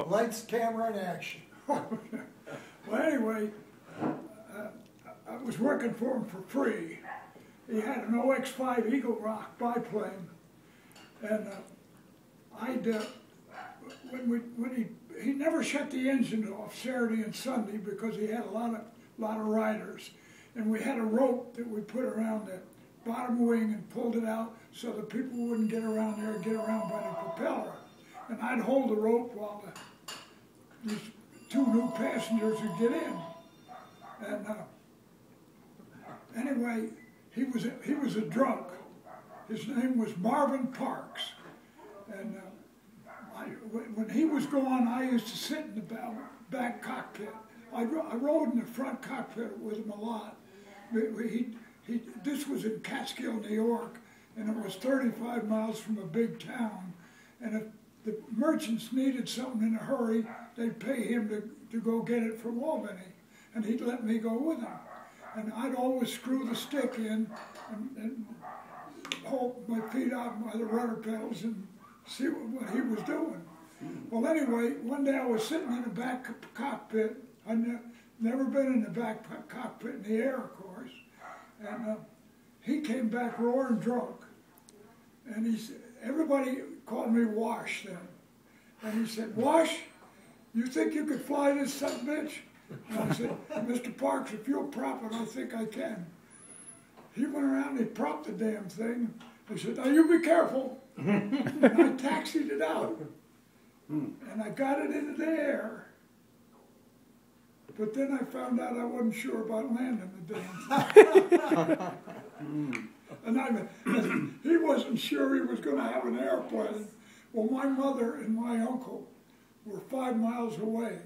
Lights, camera, and action. Well, anyway, I was working for him for free. He had an OX-5 Eagle Rock biplane, and he never shut the engine off Saturday and Sunday because he had a lot of riders, and we had a rope that we put around the bottom wing and pulled it out so the people wouldn't get around there and get around by the propeller. And I'd hold the rope while these two new passengers would get in. And anyway, he was a drunk. His name was Marvin Parks. And when he was gone, I used to sit in the back cockpit. I rode in the front cockpit with him a lot. This was in Catskill, New York, and it was 35 miles from a big town. And if the merchants needed something in a hurry, they'd pay him to go get it from Albany, and he'd let me go with him. And I'd always screw the stick in and hold my feet out by the rudder pedals and see what he was doing. Well, anyway, one day I was sitting in the back cockpit. I'd never been in the back cockpit in the air, of course. And he came back roaring drunk. And he said, everybody called me Wash then. And he said, "Wash, you think you could fly this son of a bitch?" And I said, "Mr. Parks, if you'll prop it, I think I can." He went around and he propped the damn thing. He said, "Now you be careful." And I taxied it out. And I got it into the air. But then I found out I wasn't sure about landing the damn thing. And he wasn't sure he was going to have an airplane. Well, my mother and my uncle were 5 miles away.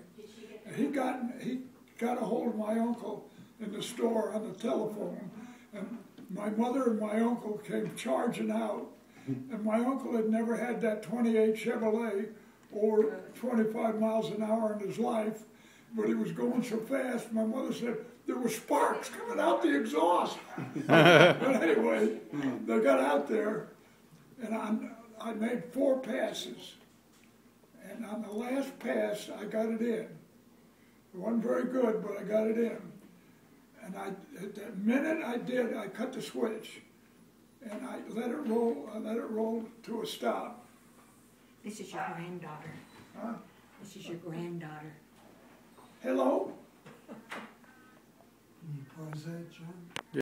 And he got a hold of my uncle in the store on the telephone. And my mother and my uncle came charging out. And my uncle had never had that 28 Chevrolet over 25 miles an hour in his life. But he was going so fast, my mother said, there were sparks coming out the exhaust. But anyway, they got out there, and I made 4 passes. And on the last pass, I got it in. It wasn't very good, but I got it in. And at the minute I did, I cut the switch, and I let it roll to a stop. This is your granddaughter. Huh? This is your granddaughter. Hello? Can you pause that, John?